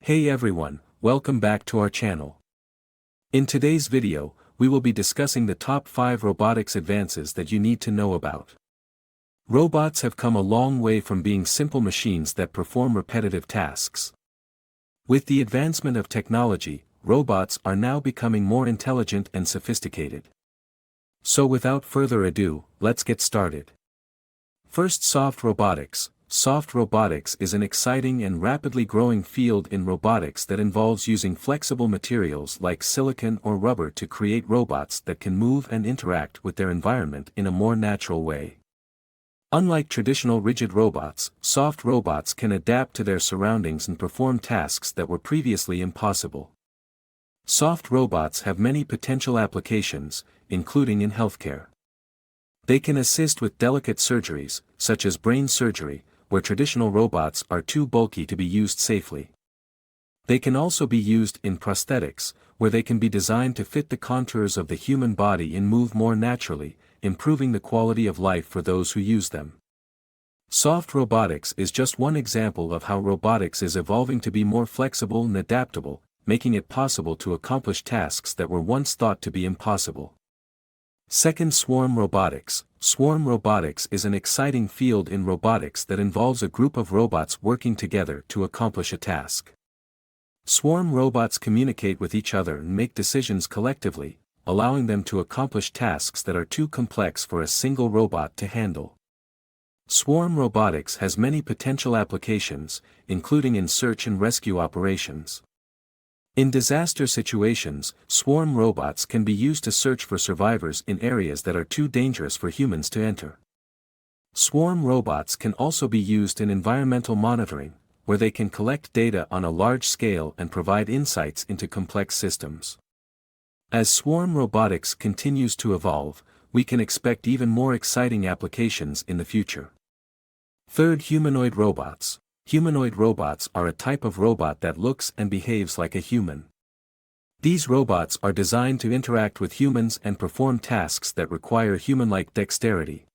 Hey everyone, welcome back to our channel. In today's video, we will be discussing the top 5 robotics advances that you need to know about. Robots have come a long way from being simple machines that perform repetitive tasks. With the advancement of technology, robots are now becoming more intelligent and sophisticated. So without further ado, let's get started. First, soft robotics. Soft robotics is an exciting and rapidly growing field in robotics that involves using flexible materials like silicon or rubber to create robots that can move and interact with their environment in a more natural way. Unlike traditional rigid robots, soft robots can adapt to their surroundings and perform tasks that were previously impossible. Soft robots have many potential applications, including in healthcare. They can assist with delicate surgeries, such as brain surgery, where traditional robots are too bulky to be used safely. They can also be used in prosthetics, where they can be designed to fit the contours of the human body and move more naturally, improving the quality of life for those who use them. Soft robotics is just one example of how robotics is evolving to be more flexible and adaptable, making it possible to accomplish tasks that were once thought to be impossible. Second, swarm robotics. Swarm robotics is an exciting field in robotics that involves a group of robots working together to accomplish a task. Swarm robots communicate with each other and make decisions collectively, allowing them to accomplish tasks that are too complex for a single robot to handle. Swarm robotics has many potential applications, including in search and rescue operations. In disaster situations, swarm robots can be used to search for survivors in areas that are too dangerous for humans to enter. Swarm robots can also be used in environmental monitoring, where they can collect data on a large scale and provide insights into complex systems. As swarm robotics continues to evolve, we can expect even more exciting applications in the future. Third, humanoid robots. Humanoid robots are a type of robot that looks and behaves like a human. These robots are designed to interact with humans and perform tasks that require human-like dexterity.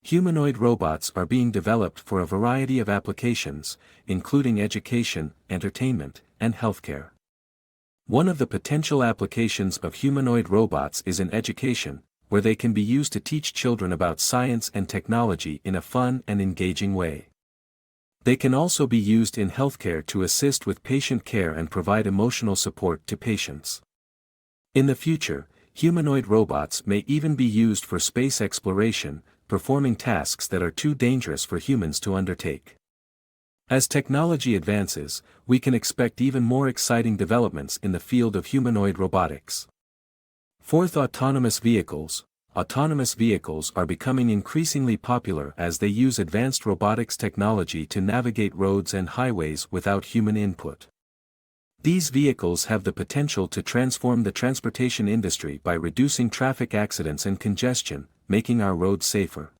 Humanoid robots are being developed for a variety of applications, including education, entertainment, and healthcare. One of the potential applications of humanoid robots is in education, where they can be used to teach children about science and technology in a fun and engaging way. They can also be used in healthcare to assist with patient care and provide emotional support to patients. In the future, humanoid robots may even be used for space exploration, performing tasks that are too dangerous for humans to undertake. As technology advances, we can expect even more exciting developments in the field of humanoid robotics. Fourth, autonomous vehicles. Autonomous vehicles are becoming increasingly popular as they use advanced robotics technology to navigate roads and highways without human input. These vehicles have the potential to transform the transportation industry by reducing traffic accidents and congestion, making our roads safer.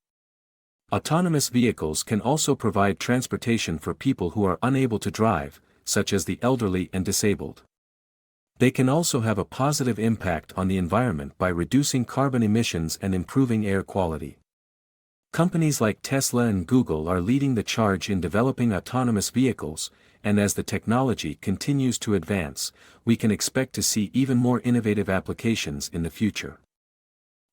Autonomous vehicles can also provide transportation for people who are unable to drive, such as the elderly and disabled. They can also have a positive impact on the environment by reducing carbon emissions and improving air quality. Companies like Tesla and Google are leading the charge in developing autonomous vehicles, and as the technology continues to advance, we can expect to see even more innovative applications in the future.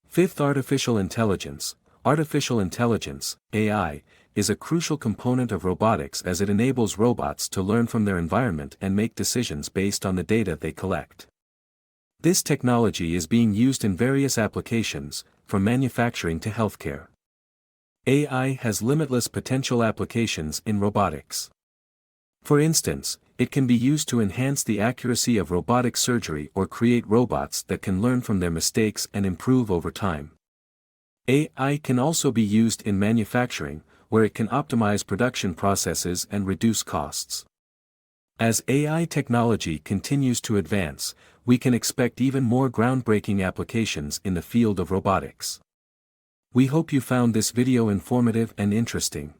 Fifth, artificial intelligence. Artificial intelligence, AI, is a crucial component of robotics as it enables robots to learn from their environment and make decisions based on the data they collect. This technology is being used in various applications, from manufacturing to healthcare. AI has limitless potential applications in robotics. For instance, it can be used to enhance the accuracy of robotic surgery or create robots that can learn from their mistakes and improve over time. AI can also be used in manufacturing, where it can optimize production processes and reduce costs. As AI technology continues to advance, we can expect even more groundbreaking applications in the field of robotics. We hope you found this video informative and interesting.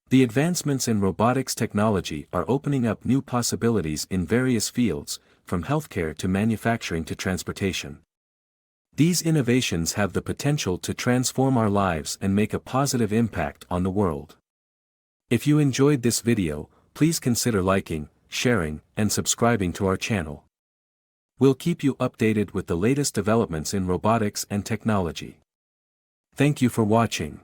The advancements in robotics technology are opening up new possibilities in various fields, from healthcare to manufacturing to transportation. These innovations have the potential to transform our lives and make a positive impact on the world. If you enjoyed this video, please consider liking, sharing, and subscribing to our channel. We'll keep you updated with the latest developments in robotics and technology. Thank you for watching.